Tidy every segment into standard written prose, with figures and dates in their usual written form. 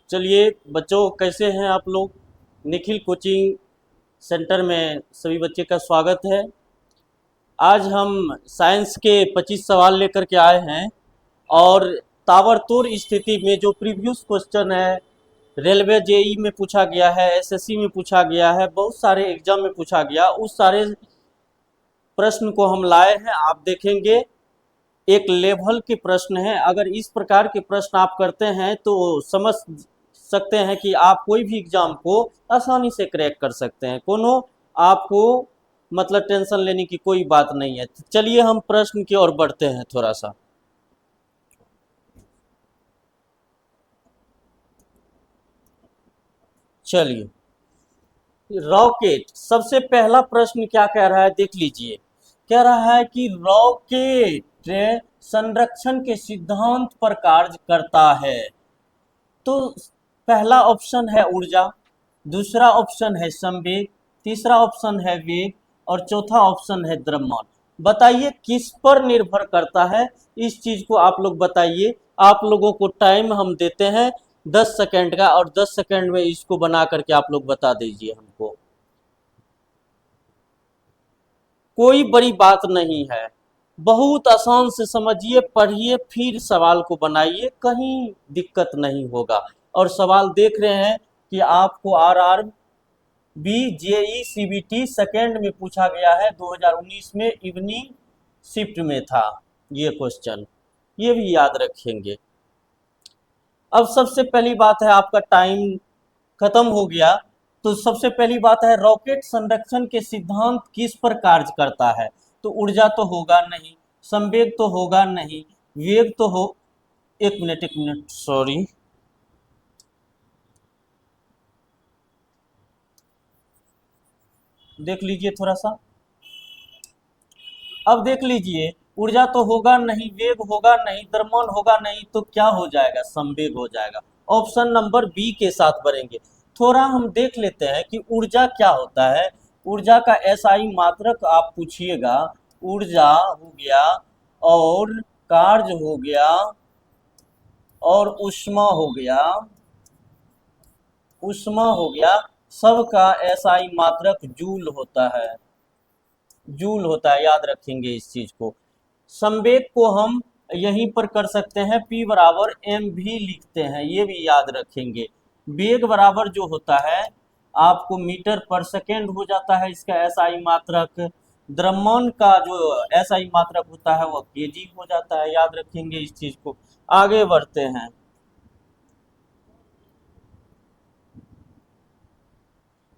चलिए बच्चों, कैसे हैं आप लोग। निखिल कोचिंग सेंटर में सभी बच्चे का स्वागत है। आज हम साइंस के 25 सवाल लेकर के आए हैं और ताबड़तोड़ स्थिति में जो प्रीवियस क्वेश्चन है, रेलवे जेई में पूछा गया है, एसएससी में पूछा गया है, बहुत सारे एग्जाम में पूछा गया, उस सारे प्रश्न को हम लाए हैं। आप देखेंगे एक लेवल के प्रश्न है। अगर इस प्रकार के प्रश्न आप करते हैं तो समझ सकते हैं कि आप कोई भी एग्जाम को आसानी से क्रैक कर सकते हैं। कोनो आपको मतलब टेंशन लेने की कोई बात नहीं है। चलिए हम प्रश्न की ओर बढ़ते हैं थोड़ा सा। चलिए, रॉकेट, सबसे पहला प्रश्न क्या कह रहा है देख लीजिए। कह रहा है कि रॉकेट संरक्षण के सिद्धांत पर कार्य करता है। तो पहला ऑप्शन है ऊर्जा, दूसरा ऑप्शन है संवेग, तीसरा ऑप्शन है वेग और चौथा ऑप्शन है द्रव्यमान। बताइए किस पर निर्भर करता है, इस चीज को आप लोग बताइए। आप लोगों को टाइम हम देते हैं 10 सेकंड का, और 10 सेकंड में इसको बना करके आप लोग बता दीजिए हमको। कोई बड़ी बात नहीं है, बहुत आसान से समझिए, पढ़िए, फिर सवाल को बनाइए, कहीं दिक्कत नहीं होगा। और सवाल देख रहे हैं कि आपको RR B JE CBT second में पूछा गया है, 2019 में इवनिंग शिफ्ट में था ये क्वेश्चन, ये भी याद रखेंगे। अब सबसे पहली बात है, आपका टाइम खत्म हो गया। तो सबसे पहली बात है, रॉकेट संरक्षण के सिद्धांत किस पर कार्य करता है। तो ऊर्जा तो होगा नहीं, संवेग तो होगा नहीं, वेग तो हो, एक मिनट सॉरी, देख लीजिए थोड़ा सा। अब देख लीजिए, ऊर्जा तो होगा नहीं, वेग होगा नहीं, द्रव्यमान होगा नहीं, तो क्या हो जाएगा, संवेग हो जाएगा। ऑप्शन नंबर बी के साथ बढ़ेंगे। थोड़ा हम देख लेते हैं कि ऊर्जा क्या होता है। ऊर्जा का एसआई मात्रक आप पूछिएगा। ऊर्जा हो गया और कार्य हो गया और ऊष्मा हो गया, सबका एसआई मात्रक जूल होता है। जूल होता है, याद रखेंगे इस चीज को। संवेग को हम यहीं पर कर सकते हैं, P बराबर एम भी लिखते हैं, ये भी याद रखेंगे। वेग बराबर जो होता है आपको मीटर पर सेकेंड हो जाता है, इसका एसआई मात्रक। द्रव्यमान का जो एसआई मात्रक होता है वो केजी हो जाता है, याद रखेंगे इस चीज को। आगे बढ़ते हैं।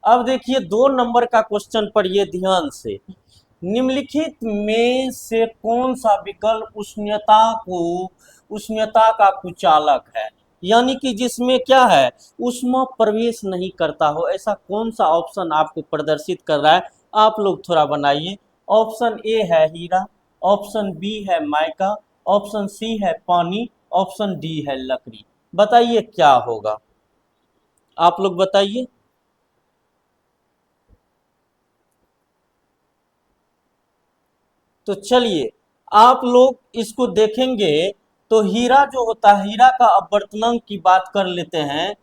अब देखिए 2 नंबर का क्वेश्चन पढ़िए ध्यान से। निम्नलिखित में से कौन सा विकल्प उष्णता का कुचालक है, यानी कि जिसमें क्या है, ऊष्मा प्रवेश नहीं करता हो, ऐसा कौन सा ऑप्शन आपको प्रदर्शित कर रहा है। आप लोग थोड़ा बनाइए। ऑप्शन ए है हीरा, ऑप्शन बी है माइका, ऑप्शन सी है पानी, ऑप्शन डी है लकड़ी। बताइए क्या होगा, आप लोग बताइए। तो चलिए आप लोग इसको देखेंगे तो हीरा जो होता है, हीरा का अपवर्तनांक की बात कर लेते हैं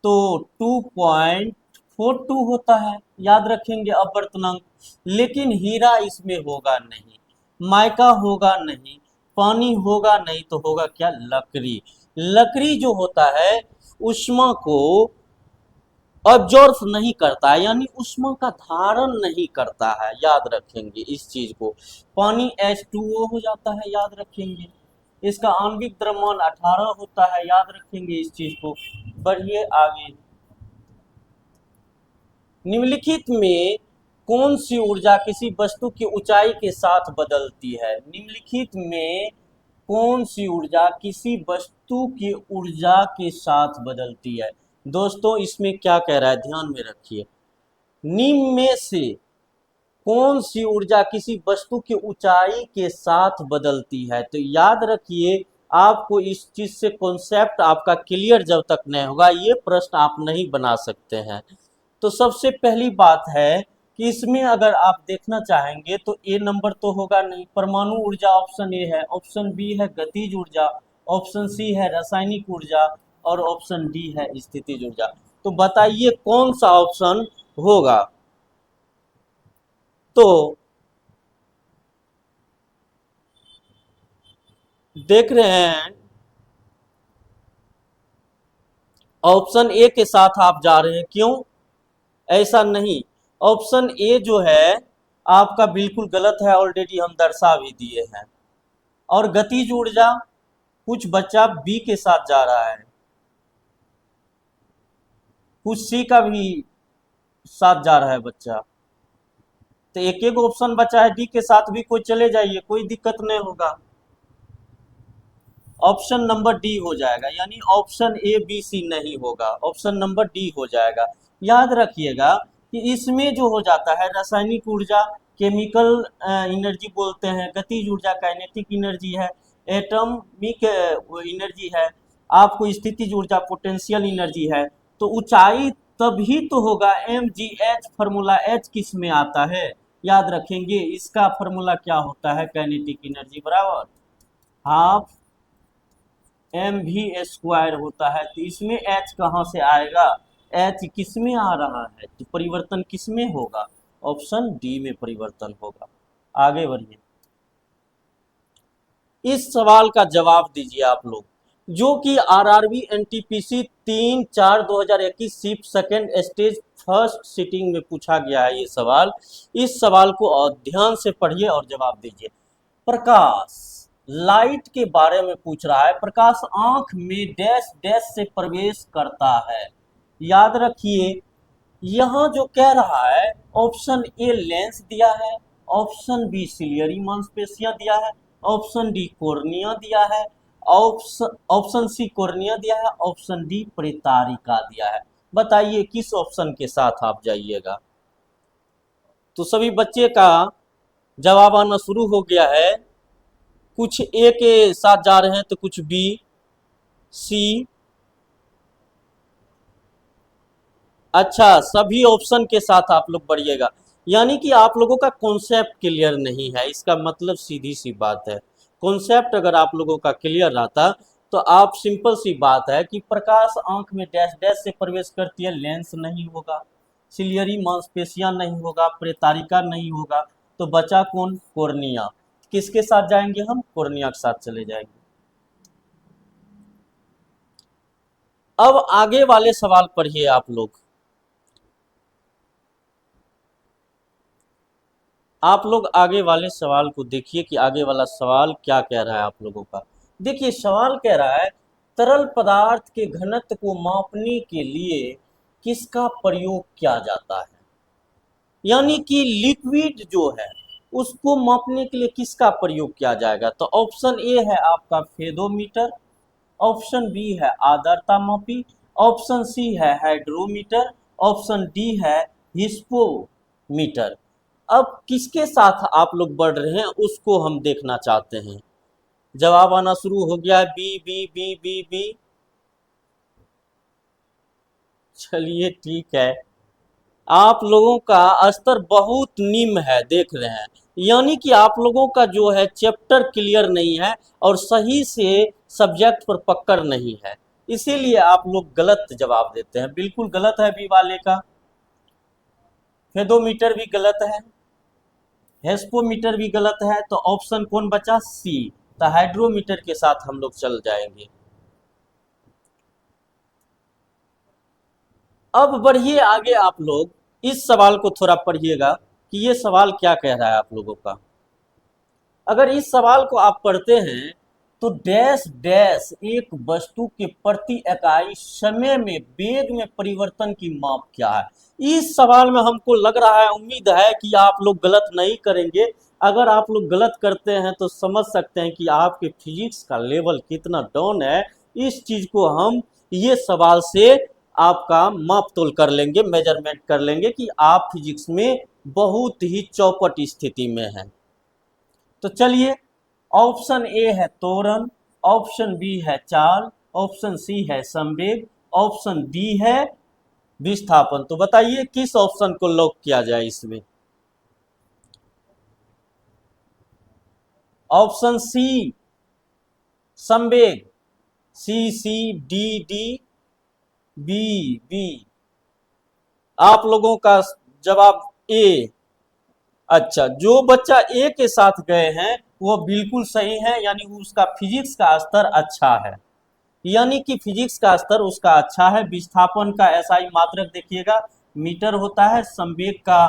तो 2.42 होता है, याद रखेंगे अपवर्तनांक। लेकिन हीरा इसमें होगा नहीं, माइका होगा नहीं, पानी होगा नहीं, तो होगा क्या, लकड़ी। लकड़ी जो होता है ऊष्मा को ऑब्जॉर्व नहीं करता है, यानी ऊष्मा का धारण नहीं करता है, याद रखेंगे इस चीज को। पानी H2O हो जाता है, याद रखेंगे। इसका आणविक द्रव्यमान 18 होता है, याद रखेंगे इस चीज को। बढ़िए आगे। निम्नलिखित में कौन सी ऊर्जा किसी वस्तु की ऊंचाई के साथ बदलती है। निम्नलिखित में कौन सी ऊर्जा किसी वस्तु की ऊर्जा के साथ बदलती है। दोस्तों इसमें क्या कह रहा है, ध्यान में रखिए। निम्न में से कौन सी ऊर्जा किसी वस्तु की ऊंचाई के साथ बदलती है। तो याद रखिए, आपको इस चीज से कॉन्सेप्ट आपका क्लियर जब तक नहीं होगा, ये प्रश्न आप नहीं बना सकते हैं। तो सबसे पहली बात है कि इसमें अगर आप देखना चाहेंगे तो ए नंबर तो होगा नहीं, परमाणु ऊर्जा ऑप्शन ए है, ऑप्शन बी है गतिज ऊर्जा, ऑप्शन सी है रासायनिक ऊर्जा, और ऑप्शन डी है स्थितिज ऊर्जा। तो बताइए कौन सा ऑप्शन होगा। तो देख रहे हैं ऑप्शन ए के साथ आप जा रहे हैं, क्यों? ऐसा नहीं, ऑप्शन ए जो है आपका बिल्कुल गलत है, ऑलरेडी हम दर्शा भी दिए हैं। और गतिज ऊर्जा कुछ बच्चा बी के साथ जा रहा है, कुछ सी का भी साथ जा रहा है बच्चा। तो एक एक ऑप्शन बचा है, डी के साथ भी कोई चले जाइए, कोई दिक्कत नहीं होगा। ऑप्शन नंबर डी हो जाएगा, यानी ऑप्शन ए बी सी नहीं होगा, ऑप्शन नंबर डी हो जाएगा। याद रखिएगा कि इसमें जो हो जाता है रासायनिक ऊर्जा, केमिकल एनर्जी बोलते हैं, गतिज ऊर्जा काइनेटिक एनर्जी है, एटॉमिक एनर्जी है, आपको स्थितिज ऊर्जा पोटेंशियल एनर्जी है। तो ऊंचाई तभी तो होगा, M G H, formula H किस में आता है? याद रखेंगे इसका फॉर्मूला क्या होता है, काइनेटिक एनर्जी बराबर हाफ एम भी स्क्वायर होता है। तो इसमें एच कहाँ से आएगा? एच किस में आ रहा है, तो परिवर्तन किस में होगा? ऑप्शन डी में परिवर्तन होगा। आगे बढ़िए, इस सवाल का जवाब दीजिए आप लोग, जो कि RRB NTPC 3/4/2021 shift second stage first sitting में पूछा गया है ये सवाल। इस सवाल को ध्यान से पढ़िए और जवाब दीजिए। प्रकाश, लाइट के बारे में पूछ रहा है। प्रकाश आंख में डैश डैश से प्रवेश करता है। याद रखिए, यहां जो कह रहा है, ऑप्शन ए लेंस दिया है, ऑप्शन बी सिलियरी मांसपेशियां दिया है, ऑप्शन डी कोर्निया दिया है, ऑप्शन सी कोर्निया दिया है, ऑप्शन डी प्रेतारिका दिया है। बताइए किस ऑप्शन के साथ आप जाइएगा। तो सभी बच्चे का जवाब आना शुरू हो गया है। कुछ ए के साथ जा रहे हैं तो कुछ बी, सी। अच्छा, सभी ऑप्शन के साथ आप लोग बढ़िएगा, यानी कि आप लोगों का कॉन्सेप्ट क्लियर नहीं है। इसका मतलब सीधी सी बात है, कॉन्सेप्ट अगर आप लोगों का क्लियर रहता तो आप, सिंपल सी बात है कि प्रकाश आंख में डैश डैश से प्रवेश करती है, लेंस नहीं होगा, सिलियरी मांसपेशियां नहीं होगा, प्रेतारिका नहीं होगा, तो बचा कौन? कोर्निया। किसके साथ जाएंगे हम? कोर्निया के साथ चले जाएंगे। अब आगे वाले सवाल पढ़िए आप लोग। आप लोग आगे वाले सवाल को देखिए कि आगे वाला सवाल क्या कह रहा है आप लोगों का। देखिए सवाल कह रहा है, तरल पदार्थ के घनत्व को मापने के लिए किसका प्रयोग किया जाता है? यानी कि लिक्विड जो है उसको मापने के लिए किसका प्रयोग किया जाएगा? तो ऑप्शन ए है आपका फेदोमीटर, ऑप्शन बी है आर्द्रता मापी, ऑप्शन सी है हाइड्रोमीटर, ऑप्शन डी है हिस्पोमीटर। अब किसके साथ आप लोग बढ़ रहे हैं उसको हम देखना चाहते हैं। जवाब आना शुरू हो गया है, B B B B B. चलिए ठीक है, आप लोगों का स्तर बहुत निम्न है, देख रहे हैं, यानी कि आप लोगों का जो है चैप्टर क्लियर नहीं है और सही से सब्जेक्ट पर पकड़ नहीं है, इसीलिए आप लोग गलत जवाब देते हैं। बिल्कुल गलत है बी वाले का, फेदोमीटर भी गलत है, हेस्पोमीटर भी गलत है, तो ऑप्शन कौन बचा? सी। तो हाइड्रोमीटर के साथ हम लोग चल जाएंगे। अब बढ़िए आगे, आप लोग इस सवाल को थोड़ा पढ़िएगा कि ये सवाल क्या कह रहा है आप लोगों का। अगर इस सवाल को आप पढ़ते हैं तो डैश डैश एक वस्तु के प्रति इकाई समय में वेग में परिवर्तन की माप क्या है? इस सवाल में हमको लग रहा है, उम्मीद है कि आप लोग गलत नहीं करेंगे। अगर आप लोग गलत करते हैं तो समझ सकते हैं कि आपके फिजिक्स का लेवल कितना डाउन है। इस चीज को हम ये सवाल से आपका माप तोल कर लेंगे, मेजरमेंट कर लेंगे कि आप फिजिक्स में बहुत ही चौपट स्थिति में हैं। तो चलिए, ऑप्शन ए है त्वरण, ऑप्शन बी है चाल, ऑप्शन सी है संवेग, ऑप्शन डी है विस्थापन। तो बताइए किस ऑप्शन को लॉक किया जाए इसमें? ऑप्शन सी संवेग। सी सी, डी डी, बी बी। आप लोगों का जवाब ए। अच्छा, जो बच्चा ए के साथ गए हैं वो बिल्कुल सही है, यानी उसका फिजिक्स का स्तर अच्छा है। यानी कि फिजिक्स का स्तर उसका अच्छा है। विस्थापन का एसआई मात्रक देखिएगा मीटर होता है, संवेग का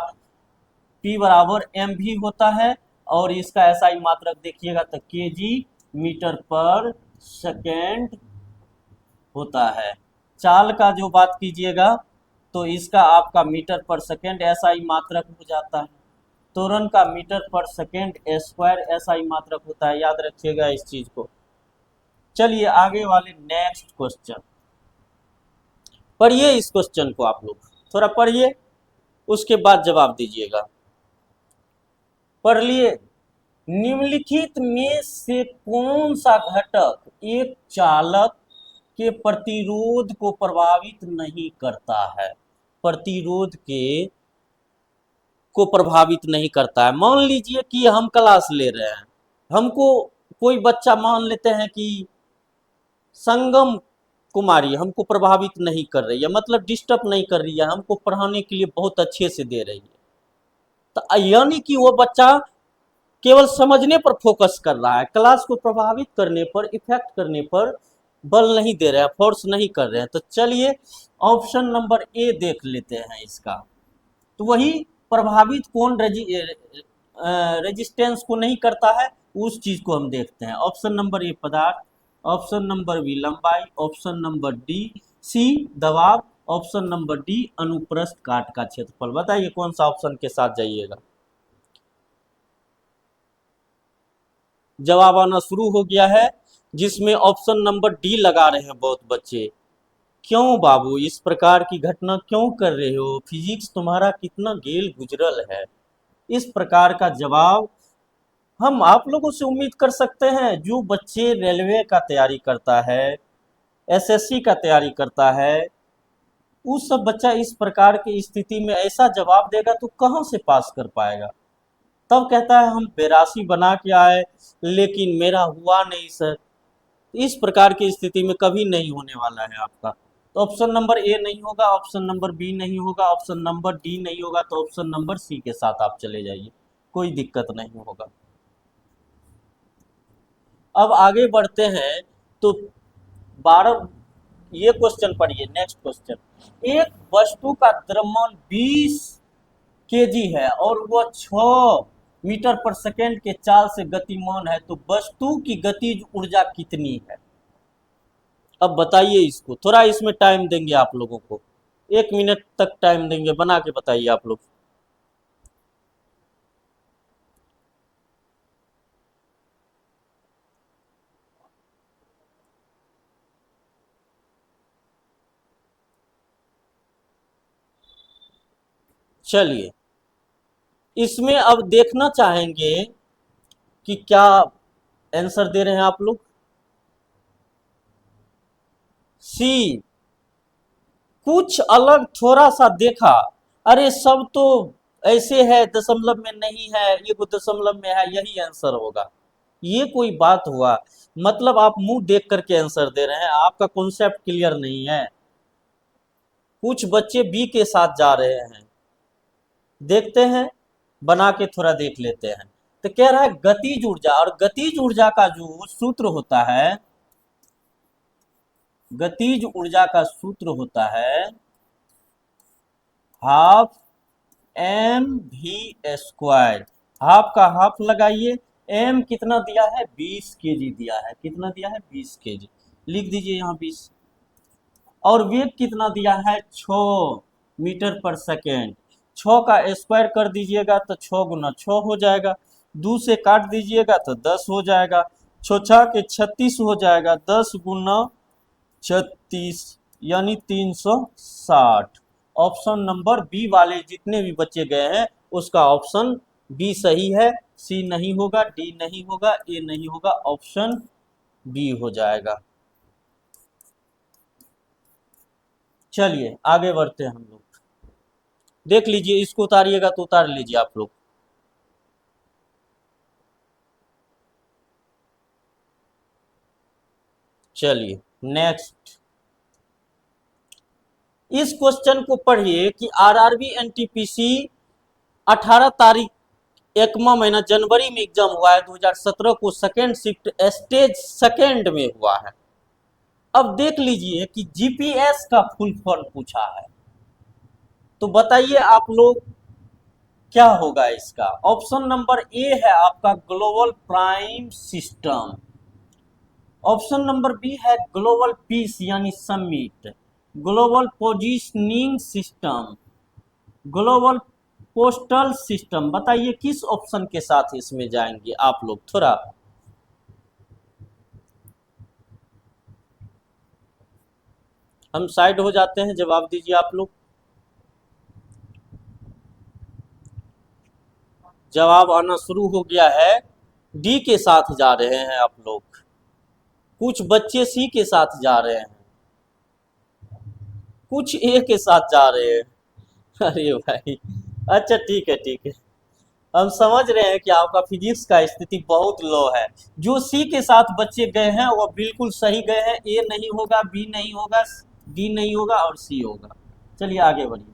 पी बराबर एम भी होता है, और इसका एसआई मात्रक देखिएगा तो केजी मीटर पर सेकेंड होता है। चाल का जो बात कीजिएगा तो इसका आपका मीटर पर सेकेंड एसआई मात्रक हो जाता है। त्वरण का मीटर पर सेकेंड स्क्वायर एसआई मात्रक होता है, याद रखिएगा इस चीज को। चलिए आगे वाले नेक्स्ट क्वेश्चन पढ़िए। इस क्वेश्चन को आप लोग थोड़ा पढ़िए, उसके बाद जवाब दीजिएगा। पढ़ लिए। निम्नलिखित में से कौन सा घटक एक चालक के प्रतिरोध को प्रभावित नहीं करता है? प्रतिरोध के को प्रभावित नहीं करता है। मान लीजिए कि हम क्लास ले रहे हैं, हमको कोई बच्चा मान लेते हैं कि संगम कुमारी हमको प्रभावित नहीं कर रही है, मतलब डिस्टर्ब नहीं कर रही है, हमको पढ़ाने के लिए बहुत अच्छे से दे रही है, तो यानी कि वो बच्चा केवल समझने पर फोकस कर रहा है, क्लास को प्रभावित करने पर, इफेक्ट करने पर बल नहीं दे रहे हैं, फोर्स नहीं कर रहे हैं। तो चलिए ऑप्शन नंबर ए देख लेते हैं इसका। तो वही प्रभावित कौन रेजिस्टेंस को नहीं करता है, उस चीज को हम देखते हैं। ऑप्शन नंबर ए पदार्थ, ऑप्शन नंबर बी लंबाई, ऑप्शन नंबर डी सी दबाव, ऑप्शन नंबर डी अनुप्रस्थ काट का क्षेत्रफल। बताइए कौन सा ऑप्शन के साथ जाइएगा। जवाब आना शुरू हो गया है, जिसमें ऑप्शन नंबर डी लगा रहे हैं बहुत बच्चे। क्यों बाबू इस प्रकार की घटना क्यों कर रहे हो? फिजिक्स तुम्हारा कितना गेल गुजरल है। इस प्रकार का जवाब हम आप लोगों से उम्मीद कर सकते हैं। जो बच्चे रेलवे का तैयारी करता है, एसएससी का तैयारी करता है, वो सब बच्चा इस प्रकार की स्थिति में ऐसा जवाब देगा तो कहाँ से पास कर पाएगा? तब कहता है हम 82 बना के आए लेकिन मेरा हुआ नहीं सर। इस प्रकार की स्थिति में कभी नहीं होने वाला है आपका। तो ऑप्शन नंबर ए नहीं होगा, ऑप्शन नंबर बी नहीं होगा, ऑप्शन नंबर डी नहीं होगा, तो ऑप्शन नंबर सी के साथ आप चले जाइए, कोई दिक्कत नहीं होगा। अब आगे बढ़ते हैं तो 12 ये क्वेश्चन पढ़िए। नेक्स्ट क्वेश्चन, एक वस्तु का द्रव्यमान 20 केजी है और वह 6 मीटर पर सेकेंड के चाल से गतिमान है, तो वस्तु की गतिज ऊर्जा कितनी है? अब बताइए इसको, थोड़ा इसमें टाइम देंगे आप लोगों को, 1 मिनट तक टाइम देंगे, बना के बताइए आप लोग। चलिए इसमें अब देखना चाहेंगे कि क्या आंसर दे रहे हैं आप लोग। सी, कुछ अलग थोड़ा सा देखा, अरे सब तो ऐसे है, दशमलव में नहीं है, ये को दशमलव में है, यही आंसर होगा। ये कोई बात हुआ? मतलब आप मुंह देख करके आंसर दे रहे हैं, आपका कॉन्सेप्ट क्लियर नहीं है। कुछ बच्चे बी के साथ जा रहे हैं, देखते हैं, बना के थोड़ा देख लेते हैं। तो कह रहा है गतिज ऊर्जा, और गतिज ऊर्जा का जो सूत्र होता है, गतिज ऊर्जा का सूत्र होता है हाफ एम भी स्क्वायर। हाफ का हाफ लगाइए, एम कितना दिया है? 20 केजी दिया है। कितना दिया है? 20 केजी। लिख दीजिए यहाँ 20। और वेग कितना दिया है? 6 मीटर पर सेकेंड। 6 का स्क्वायर कर दीजिएगा तो 6 गुना 6 हो जाएगा, 2 से काट दीजिएगा तो 10 हो जाएगा, 6 के 36 हो जाएगा, 10 गुना 36 यानी 360। ऑप्शन नंबर बी वाले जितने भी बच्चे गए हैं उसका ऑप्शन बी सही है। सी नहीं होगा, डी नहीं होगा, ए नहीं होगा, ऑप्शन बी हो जाएगा। चलिए आगे बढ़ते हैं हम लोग। देख लीजिए, इसको उतारिएगा तो उतार लीजिए आप लोग। चलिए नेक्स्ट, इस क्वेश्चन को पढ़िए कि आरआरबी एनटीपीसी 18 तारीख 1वां महीना जनवरी में एग्जाम हुआ है 2017 को, सेकेंड शिफ्ट स्टेज सेकेंड में हुआ है। अब देख लीजिए कि जीपीएस का फुल फॉर्म पूछा है, तो बताइए आप लोग क्या होगा इसका। ऑप्शन नंबर ए है आपका global prime system, option number B है ग्लोबल पीस यानी summit, global positioning system, global postal system. बताइए किस ऑप्शन के साथ इसमें जाएंगे आप लोग, थोड़ा हम साइड हो जाते हैं, जवाब दीजिए आप लोग। जवाब आना शुरू हो गया है, डी के साथ जा रहे हैं आप लोग, कुछ बच्चे सी के साथ जा रहे हैं, कुछ ए के साथ जा रहे हैं। अरे भाई, अच्छा ठीक है ठीक है, हम समझ रहे हैं कि आपका फिजिक्स का स्थिति बहुत लो है। जो सी के साथ बच्चे गए हैं वो बिल्कुल सही गए हैं, ए नहीं होगा, बी नहीं होगा, डी नहीं होगा और सी होगा। चलिए आगे बढ़िए।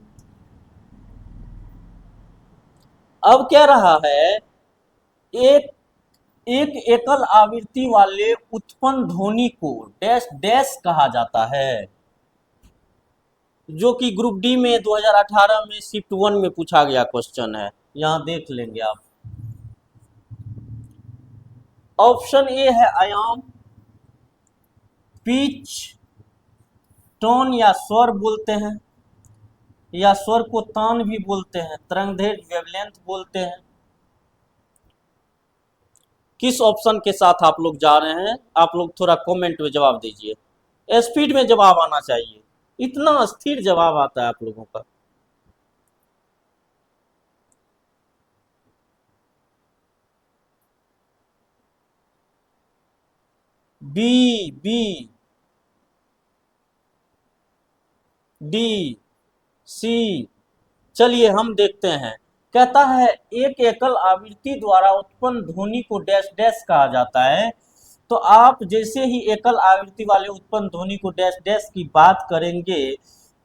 अब क्या रहा है, एक एक एकल आवृत्ति वाले उत्पन्न ध्वनि को डैश डैश कहा जाता है, जो कि ग्रुप डी में 2018 में शिफ्ट 1 में पूछा गया क्वेश्चन है, यहां देख लेंगे आप। ऑप्शन ए है आयाम, पिच, टोन या स्वर बोलते हैं, या स्वर को तान भी बोलते हैं, तरंगदैर्घ्य वेवलेंथ बोलते हैं। किस ऑप्शन के साथ आप लोग जा रहे हैं, आप लोग थोड़ा कमेंट में जवाब दीजिए। स्पीड में जवाब आना चाहिए, इतना स्थिर जवाब आता है आप लोगों का। बी, बी, डी, सी। चलिए हम देखते हैं, कहता है एक एकल आवृत्ति द्वारा उत्पन्न ध्वनि को डैश डैश कहा जाता है। तो आप जैसे ही एकल आवृत्ति वाले उत्पन्न ध्वनि को डैश डैश की बात करेंगे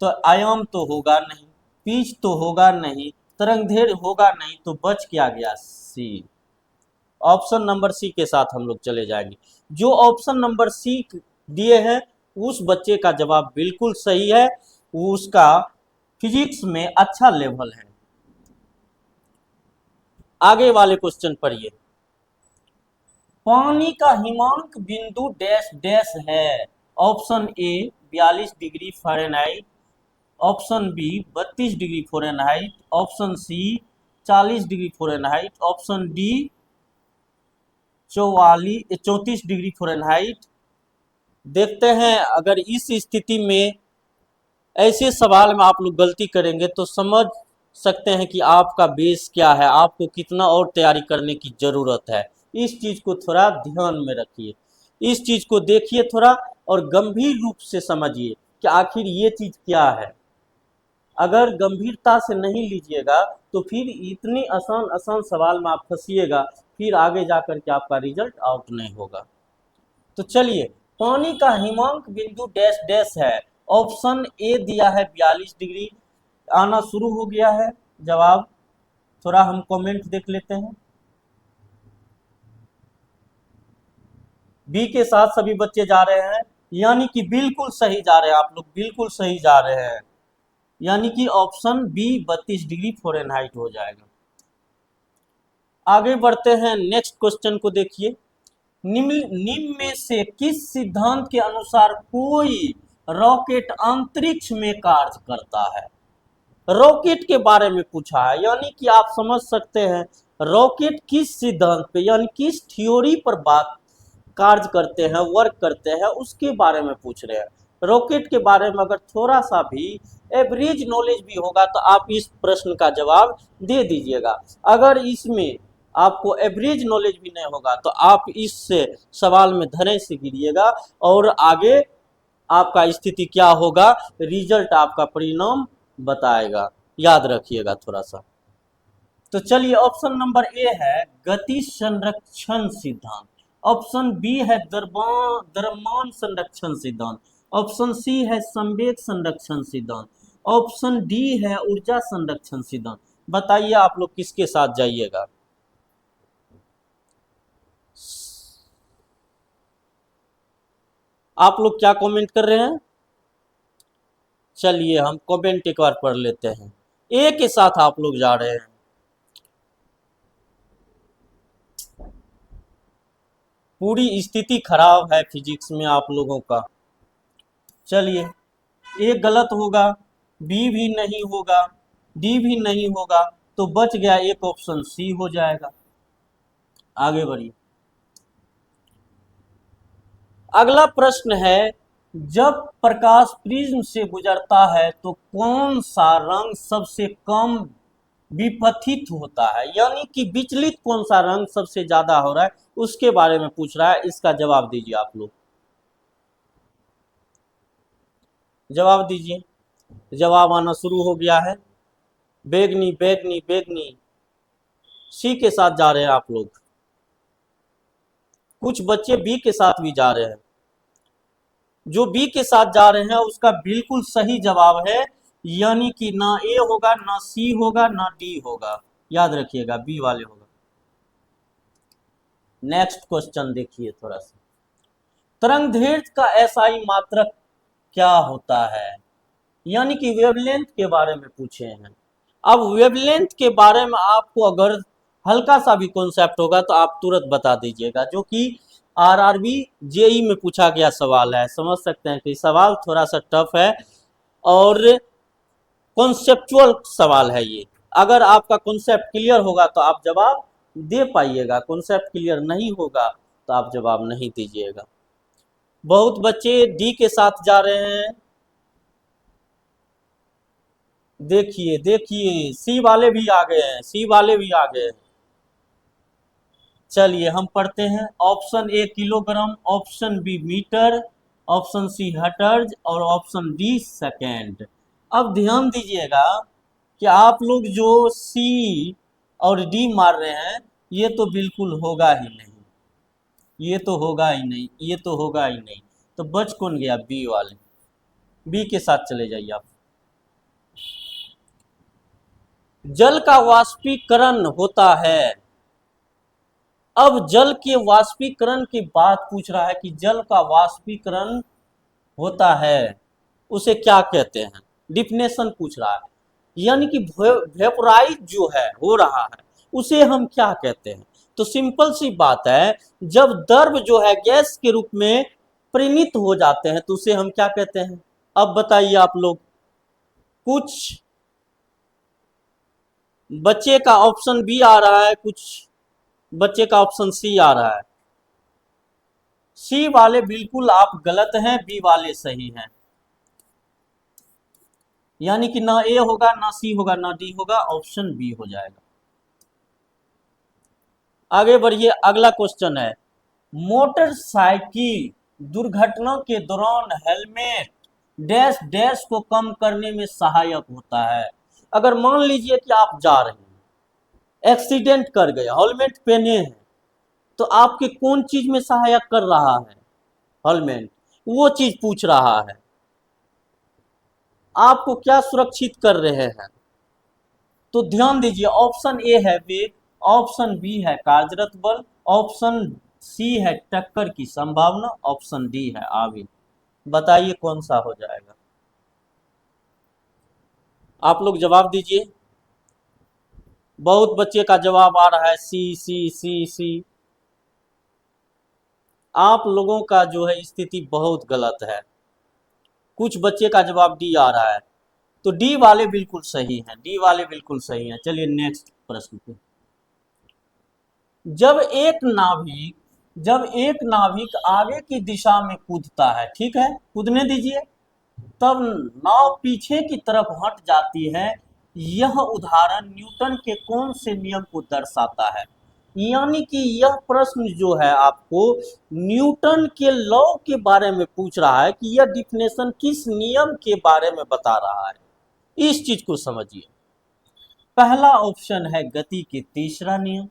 तो आयाम तो होगा नहीं, पिच तो होगा नहीं, तरंगदैर्घ्य होगा नहीं, तो बच क्या गया, सी। ऑप्शन नंबर सी के साथ हम लोग चले जाएंगे। जो ऑप्शन नंबर सी दिए हैं उस बच्चे का जवाब बिल्कुल सही है, उसका फिजिक्स में अच्छा लेवल है। आगे वाले क्वेश्चन पढ़िए। पानी का हिमांक बिंदु डैश डैश है। Option A 42 degree Fahrenheit, option B 32 degree Fahrenheit, option C 40 degree Fahrenheit, option D 34 degree Fahrenheit. देखते हैं, अगर इस स्थिति में ऐसे सवाल में आप लोग गलती करेंगे तो समझ सकते हैं कि आपका बेस क्या है, आपको कितना और तैयारी करने की ज़रूरत है। इस चीज़ को थोड़ा ध्यान में रखिए, इस चीज़ को देखिए थोड़ा और गंभीर रूप से समझिए कि आखिर ये चीज़ क्या है। अगर गंभीरता से नहीं लीजिएगा तो फिर इतनी आसान आसान सवाल में आप फंसिएगा, फिर आगे जाकर के आपका रिजल्ट आउट नहीं होगा। तो चलिए, पानी का हिमांक बिंदु डैश डैश है, ऑप्शन ए दिया है 42 डिग्री, आना शुरू हो गया है जवाब। थोड़ा हम कमेंट देख लेते हैं। बी के साथ सभी बच्चे जा रहे हैं, यानी कि बिल्कुल सही जा रहे हैं आप लोग, बिल्कुल सही जा रहे हैं, यानी कि ऑप्शन बी 32 डिग्री फ़ारेनहाइट हो जाएगा। आगे बढ़ते हैं, नेक्स्ट क्वेश्चन को देखिए। निम्न में से किस सिद्धांत के अनुसार कोई रॉकेट अंतरिक्ष में कार्य करता है। रॉकेट के बारे में पूछा है, यानी कि आप समझ सकते हैं रॉकेट किस सिद्धांत पे यानी किस थ्योरी पर बात कार्य करते हैं, वर्क करते हैं, उसके बारे में पूछ रहे हैं। रॉकेट के बारे में अगर थोड़ा सा भी एवरेज नॉलेज भी होगा तो आप इस प्रश्न का जवाब दे दीजिएगा। अगर इसमें आपको एवरेज नॉलेज भी नहीं होगा तो आप इस सवाल में धरे से गिरिएगा और आगे आपका स्थिति क्या होगा, रिजल्ट आपका परिणाम बताएगा, याद रखिएगा थोड़ा सा। तो चलिए, ऑप्शन नंबर ए है गति संरक्षण सिद्धांत। ऑप्शन बी है द्रव्यमान संरक्षण सिद्धांत, ऑप्शन सी है संवेग संरक्षण सिद्धांत, ऑप्शन डी है ऊर्जा संरक्षण सिद्धांत। बताइए आप लोग किसके साथ जाइएगा? आप लोग क्या कमेंट कर रहे हैं? चलिए हम कमेंट एक बार पढ़ लेते हैं। ए के साथ आप लोग जा रहे हैं। पूरी स्थिति खराब है फिजिक्स में आप लोगों का। चलिए, ए गलत होगा, बी भी नहीं होगा, डी भी नहीं होगा, तो बच गया एक ऑप्शन सी हो जाएगा। आगे बढ़िए। अगला प्रश्न है, जब प्रकाश प्रिज्म से गुजरता है तो कौन सा रंग सबसे कम विपथित होता है, यानी कि विचलित कौन सा रंग सबसे ज्यादा हो रहा है, उसके बारे में पूछ रहा है। इसका जवाब दीजिए आप लोग, जवाब दीजिए। जवाब आना शुरू हो गया है। बैगनी बैगनी बैगनी, सी के साथ जा रहे हैं आप लोग। कुछ बच्चे बी के साथ भी जा रहे हैं। जो बी के साथ जा रहे हैं उसका बिल्कुल सही जवाब है, यानी कि ना ए होगा, ना सी होगा, ना डी होगा। याद रखिएगा, बी वाले होगा। नेक्स्ट क्वेश्चन देखिए थोड़ा सा। तरंगदैर्घ्य का एसआई मात्रक क्या होता है, यानी कि वेवलेंथ के बारे में पूछे हैं। अब वेवलेंथ के बारे में आपको अगर हल्का सा भी कॉन्सेप्ट होगा तो आप तुरंत बता दीजिएगा, जो कि आरआरबी जेई में पूछा गया सवाल है। समझ सकते हैं कि सवाल थोड़ा सा टफ है और कॉन्सेप्चुअल सवाल है ये। अगर आपका कॉन्सेप्ट क्लियर होगा तो आप जवाब दे पाइएगा, कॉन्सेप्ट क्लियर नहीं होगा तो आप जवाब नहीं दीजिएगा। बहुत बच्चे डी के साथ जा रहे हैं। देखिए देखिए, सी वाले भी आ गए हैं, सी वाले भी आ गए हैं। चलिए हम पढ़ते हैं। Option A kilogram, option B metre, option C hertz और ऑप्शन डी सेकेंड। अब ध्यान दीजिएगा कि आप लोग जो सी और डी मार रहे हैं ये तो बिल्कुल होगा ही नहीं, ये तो होगा ही नहीं, ये तो होगा ही नहीं। तो बच कौन गया? बी वाले। बी के साथ चले जाइए आप। जल का वाष्पीकरण होता है। अब जल के वाष्पीकरण की बात पूछ रहा है कि जल का वाष्पीकरण होता है, उसे क्या कहते हैं? डिफिनेशन पूछ रहा है, यानी कि वेपोराइज जो है हो रहा है उसे हम क्या कहते हैं? तो सिंपल सी बात है, जब द्रव जो है गैस के रूप में परिणित हो जाते हैं तो उसे हम क्या कहते हैं? अब बताइए आप लोग। कुछ बच्चे का ऑप्शन बी आ रहा है, कुछ बच्चे का ऑप्शन सी आ रहा है। सी वाले बिल्कुल आप गलत हैं, बी वाले सही हैं। यानी कि ना ए होगा, ना सी होगा, ना डी होगा, ऑप्शन बी हो जाएगा। आगे बढ़िए। अगला क्वेश्चन है, मोटरसाइकिल दुर्घटना के दौरान हेलमेट डैश डैश को कम करने में सहायक होता है। अगर मान लीजिए कि आप जा रहे हैं, एक्सीडेंट कर गए, हेलमेट पहने हैं, तो आपके कौन चीज में सहायक कर रहा है? हेलमेट। वो चीज पूछ रहा है, आपको क्या सुरक्षित कर रहे हैं? तो ध्यान दीजिए, ऑप्शन ए है वेग, ऑप्शन बी है कार्यरत बल, ऑप्शन सी है टक्कर की संभावना, ऑप्शन डी है आवेग। बताइए कौन सा हो जाएगा? आप लोग जवाब दीजिए। बहुत बच्चे का जवाब आ रहा है सी सी सी सी। आप लोगों का जो है स्थिति बहुत गलत है। कुछ बच्चे का जवाब डी आ रहा है, तो डी वाले बिल्कुल सही हैं, डी वाले बिल्कुल सही हैं। चलिए नेक्स्ट प्रश्न पे। जब एक नाविक आगे की दिशा में कूदता है, ठीक है, कूदने दीजिए, तब नाव पीछे की तरफ हट जाती है। यह उदाहरण न्यूटन के कौन से नियम को दर्शाता है? यानी कि यह प्रश्न जो है आपको न्यूटन के लॉ के बारे में पूछ रहा है कि यह डिफिनेशन किस नियम के बारे में बता रहा है। इस चीज को समझिए। पहला ऑप्शन है गति के तीसरा नियम,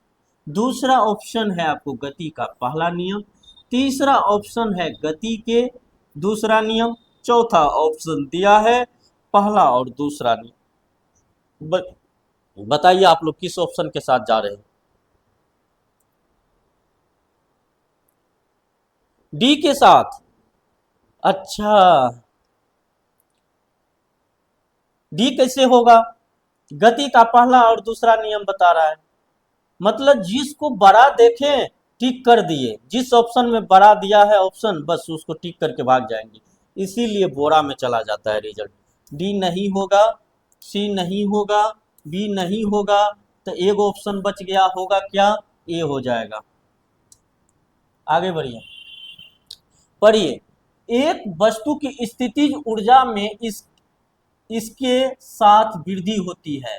दूसरा ऑप्शन है आपको गति का पहला नियम, तीसरा ऑप्शन है गति के दूसरा नियम, चौथा ऑप्शन दिया है पहला और दूसरा नियम। बताइए आप लोग किस ऑप्शन के साथ जा रहे हैं? डी के साथ। अच्छा, डी कैसे होगा? गति का पहला और दूसरा नियम बता रहा है, मतलब जिसको बड़ा देखें टिक कर दिए, जिस ऑप्शन में बड़ा दिया है ऑप्शन बस उसको टिक करके भाग जाएंगे, इसीलिए बोरा में चला जाता है रिजल्ट। डी नहीं होगा, सी नहीं होगा, बी नहीं होगा, तो एक ऑप्शन बच गया, होगा क्या? ए हो जाएगा। आगे बढ़िए, पढ़िए। एक वस्तु की स्थितिज ऊर्जा में इसके साथ वृद्धि होती है,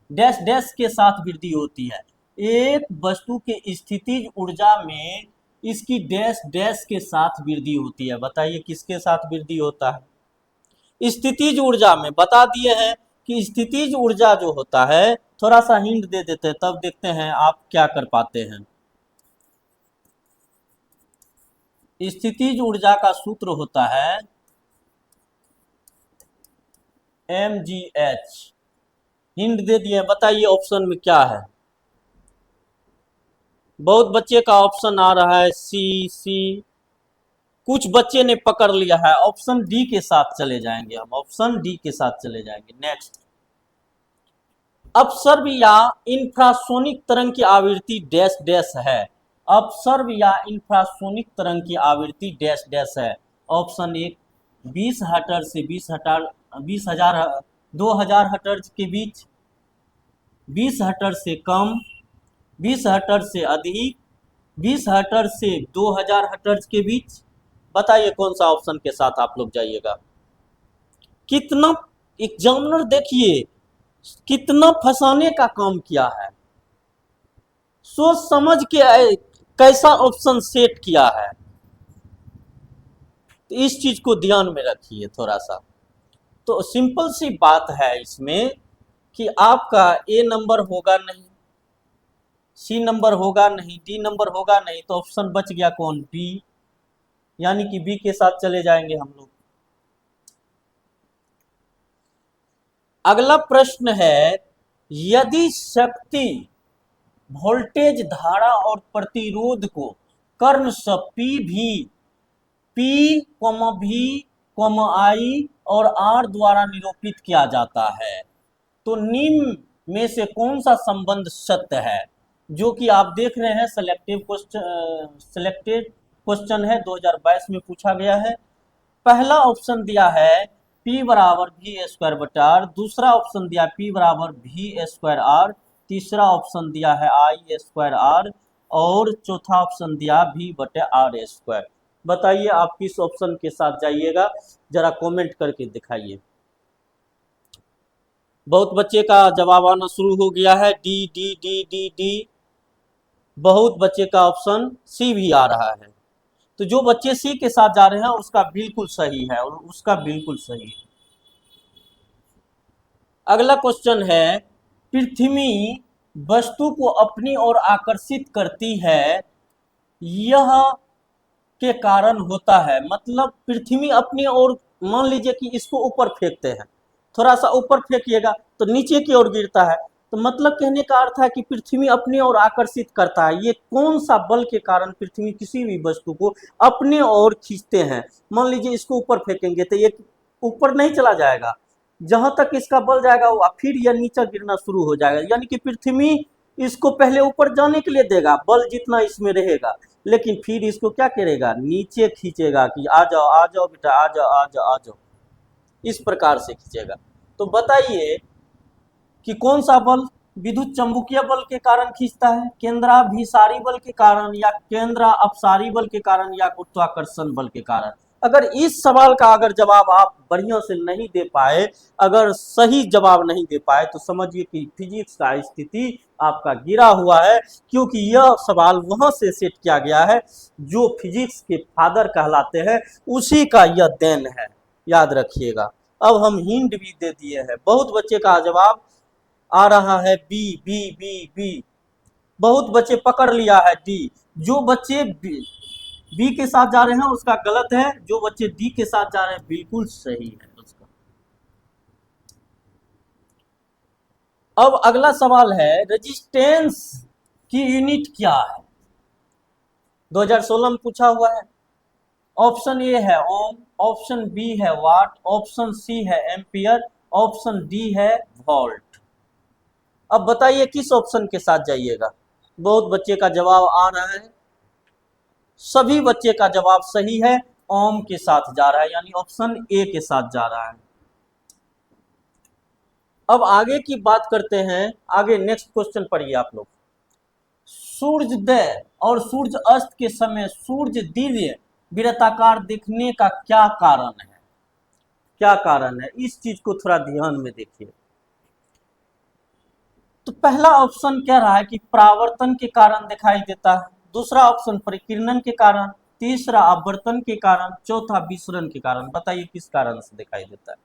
डैश डैश के साथ वृद्धि होती है। एक वस्तु के स्थितिज ऊर्जा में इसकी डैश डैश के साथ वृद्धि होती है। बताइए किसके साथ वृद्धि होता है? स्थितिज ऊर्जा में। बता दिए हैं कि स्थितिज ऊर्जा जो होता है, थोड़ा सा हिंट दे देते हैं तब देखते हैं आप क्या कर पाते हैं। स्थितिज ऊर्जा का सूत्र होता है mgh। हिंट दे दिए, बताइए ऑप्शन में क्या है? बहुत बच्चे का ऑप्शन आ रहा है सी, कुछ बच्चे ने पकड़ लिया है, ऑप्शन डी के साथ चले जाएंगे हम, ऑप्शन डी के साथ चले जाएंगे। नेक्स्ट, अपसर्व या इंफ्रासोनिक तरंग की आवृत्ति डैश डैश है। अपसर्व या इंफ्रासोनिक तरंग की आवृत्ति डैश डैश है। ऑप्शन एक 20 हर्ट्ज से 2000 हर्ट्ज के बीच, 20 हर्ट्ज से कम, 20 हर्ट्ज से अधिक, 20 हर्ट्ज से 2000 हर्ट्ज के बीच। बताइए कौन सा ऑप्शन के साथ आप लोग जाइएगा? कितना एग्जामिनर देखिए कितना फंसाने का काम किया है, सोच समझ के कैसा ऑप्शन सेट किया है, तो इस चीज को ध्यान में रखिए थोड़ा सा। तो सिंपल सी बात है इसमें कि आपका ए नंबर होगा नहीं, सी नंबर होगा नहीं, डी नंबर होगा नहीं, तो ऑप्शन बच गया कौन? बी, यानी कि बी के साथ चले जाएंगे हम लोग। अगला प्रश्न है, यदि शक्ति वोल्टेज धारा और प्रतिरोध को कर्ण पी भी पी भी आई और आर द्वारा निरूपित किया जाता है, तो निम्न में से कौन सा संबंध सत्य है? जो कि आप देख रहे हैं सिलेक्टेड क्वेश्चन है, 2022 में पूछा गया है। पहला ऑप्शन दिया है P बराबर V²/r, दूसरा ऑप्शन दिया P बराबर V²r, तीसरा ऑप्शन दिया है I²r और चौथा ऑप्शन दिया V/r²। बताइए आप किस ऑप्शन के साथ जाइएगा, जरा कमेंट करके दिखाइए। बहुत बच्चे का जवाब आना शुरू हो गया है, D D D D D. बहुत बच्चे का ऑप्शन सी भी आ रहा है। तो जो बच्चे सी के साथ जा रहे हैं उसका बिल्कुल सही है, और उसका बिल्कुल सही है। अगला क्वेश्चन है, पृथ्वी वस्तु को अपनी ओर आकर्षित करती है, यह के कारण होता है। मतलब पृथ्वी अपनी ओर, मान लीजिए कि इसको ऊपर फेंकते हैं, थोड़ा सा ऊपर फेंकिएगा तो नीचे की ओर गिरता है, तो मतलब कहने का अर्थ है कि पृथ्वी अपनी ओर आकर्षित करता है। ये कौन सा बल के कारण पृथ्वी किसी भी वस्तु को अपने ओर खींचते हैं? मान लीजिए इसको ऊपर फेंकेंगे तो ये ऊपर नहीं चला जाएगा, जहां तक इसका बल जाएगा वो फिर यह नीचे गिरना शुरू हो जाएगा। यानी कि पृथ्वी इसको पहले ऊपर जाने के लिए देगा, बल जितना इसमें रहेगा, लेकिन फिर इसको क्या करेगा? नीचे खींचेगा कि आ जाओ बेटा, आ जाओ, इस प्रकार से खींचेगा। तो बताइए कि कौन सा बल विद्युत चंबकीय बल के कारण खींचता है, केंद्राभिसारी बल के कारण, या केंद्रापसारी बल के कारण, या गुरुत्वाकर्षण बल के कारण? अगर इस सवाल का अगर जवाब आप बढ़िया से नहीं दे पाए, अगर सही जवाब नहीं दे पाए, तो समझिए कि फिजिक्स का स्थिति आपका गिरा हुआ है, क्योंकि यह सवाल वहां से सेट किया गया है जो फिजिक्स के फादर कहलाते हैं, उसी का यह देन है, याद रखिएगा। अब हम हिंट भी दे दिए हैं, बहुत बच्चे का जवाब आ रहा है बी बी बी बी। बहुत बच्चे पकड़ लिया है डी। जो बच्चे बी के साथ जा रहे हैं उसका गलत है, जो बच्चे डी के साथ जा रहे हैं बिल्कुल सही है उसका। अब अगला सवाल है रेजिस्टेंस की यूनिट क्या है, 2016 में पूछा हुआ है। ऑप्शन ए है ओम, ऑप्शन बी है वाट, ऑप्शन सी है एम्पियर, ऑप्शन डी है वोल्ट। अब बताइए किस ऑप्शन के साथ जाइएगा। बहुत बच्चे का जवाब आ रहा है, सभी बच्चे का जवाब सही है, ओम के साथ जा रहा है, यानी ऑप्शन ए के साथ जा रहा है। अब आगे की बात करते हैं, आगे नेक्स्ट क्वेश्चन पढ़िए आप लोग। सूर्योदय और सूर्य अस्त के समय सूर्य दिव्य वृत्ताकार दिखने का क्या कारण है, क्या कारण है, इस चीज को थोड़ा ध्यान में देखिए। तो पहला ऑप्शन कह रहा है कि परावर्तन के कारण दिखाई देता है, दूसरा ऑप्शन परिकिरणन के कारण, तीसरा अपवर्तन के कारण, चौथा विसरण के कारण। बताइए किस कारण से दिखाई देता है।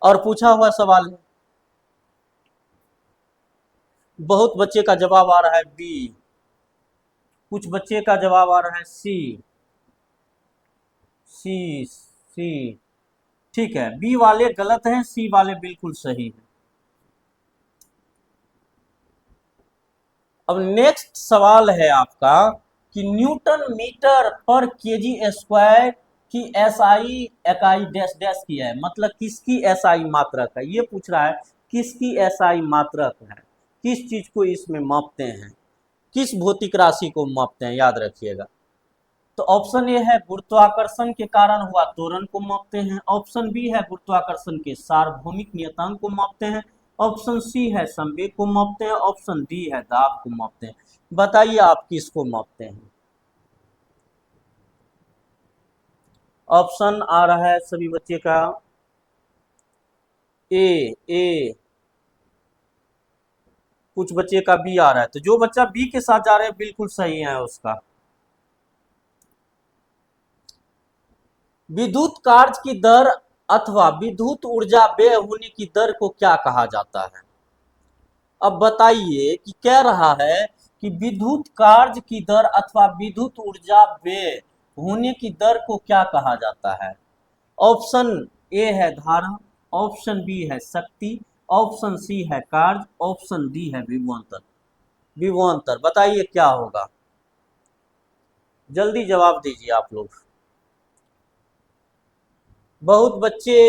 और पूछा हुआ सवाल है, बहुत बच्चे का जवाब आ रहा है बी, कुछ बच्चे का जवाब आ रहा है सी, सी सी ठीक है, बी वाले गलत हैं, सी वाले बिल्कुल सही है। अब नेक्स्ट सवाल है आपका कि न्यूटन मीटर पर केजी स्क्वायर की एसआई इकाई डैश डैश की है, मतलब किसकी एसआई मात्रक है, ये पूछ रहा है किसकी एसआई मात्रक है, किस चीज को इसमें मापते हैं, किस भौतिक राशि को मापते हैं, याद रखिएगा। तो ऑप्शन ए है गुरुत्वाकर्षण के कारण हुआ त्वरण को मापते हैं, ऑप्शन बी है गुरुत्वाकर्षण के सार्वभौमिक नियतांक को मापते हैं, ऑप्शन सी है संवेग को मापते हैं, ऑप्शन डी है दाब को मापते हैं। बताइए आप किसको मापते हैं। ऑप्शन आ रहा है सभी बच्चे का ए, कुछ बच्चे का बी आ रहा है, तो जो बच्चा बी के साथ जा रहे हैं बिल्कुल सही है उसका। विद्युत कार्य की दर अथवा विद्युत ऊर्जा व्यय होने की दर को क्या कहा जाता है। अब बताइए कि कह रहा है कि विद्युत कार्य की दर अथवा विद्युत ऊर्जा व्यय होने की दर को क्या कहा जाता है। ऑप्शन ए है धारा, ऑप्शन बी है शक्ति, ऑप्शन सी है कार्य, ऑप्शन डी है विभवांतर। विभवांतर बताइए क्या होगा, जल्दी जवाब दीजिए आप लोग। बहुत बच्चे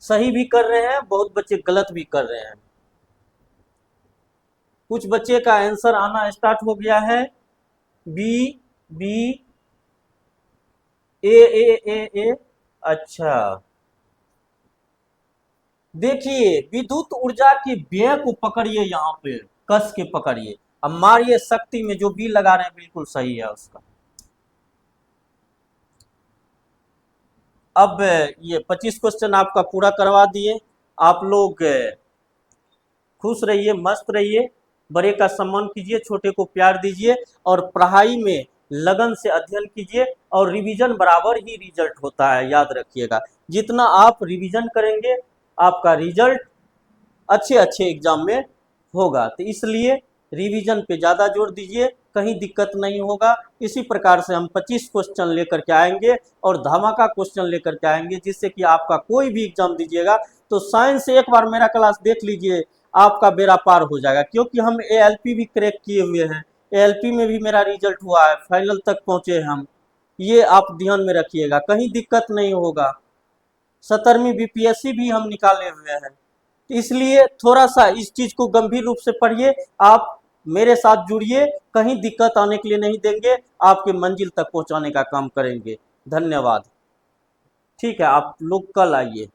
सही भी कर रहे हैं, बहुत बच्चे गलत भी कर रहे हैं। कुछ बच्चे का आंसर आना स्टार्ट हो गया है, बी बी ए। अच्छा देखिए, विद्युत ऊर्जा के व्यय को पकड़िए, यहाँ पे कस के पकड़िए, अब मारिए शक्ति में, जो बी लगा रहे हैं बिल्कुल सही है उसका। अब ये 25 क्वेश्चन आपका पूरा करवा दिए, आप लोग खुश रहिए, मस्त रहिए, बड़े का सम्मान कीजिए, छोटे को प्यार दीजिए, और पढ़ाई में लगन से अध्ययन कीजिए, और रिवीजन बराबर ही रिजल्ट होता है, याद रखिएगा। जितना आप रिवीजन करेंगे आपका रिजल्ट अच्छे अच्छे एग्जाम में होगा, तो इसलिए रिवीजन पे ज़्यादा जोर दीजिए, कहीं दिक्कत नहीं होगा। इसी प्रकार से हम 25 क्वेश्चन लेकर के आएंगे और धमाका क्वेश्चन लेकर के आएंगे, जिससे कि आपका कोई भी एग्जाम दीजिएगा तो साइंस से एक बार मेरा क्लास देख लीजिए, आपका बेड़ा पार हो जाएगा। क्योंकि हम एएलपी भी क्रैक किए हुए हैं, एएलपी में भी मेरा रिजल्ट हुआ है, फाइनल तक पहुँचे हम, ये आप ध्यान में रखिएगा, कहीं दिक्कत नहीं होगा। 17वीं बीपीएससी भी हम निकाले हुए हैं, इसलिए थोड़ा सा इस चीज को गंभीर रूप से पढ़िए, आप मेरे साथ जुड़िए, कहीं दिक्कत आने के लिए नहीं देंगे, आपके मंजिल तक पहुंचाने का काम करेंगे। धन्यवाद। ठीक है, आप लोग कल आइए।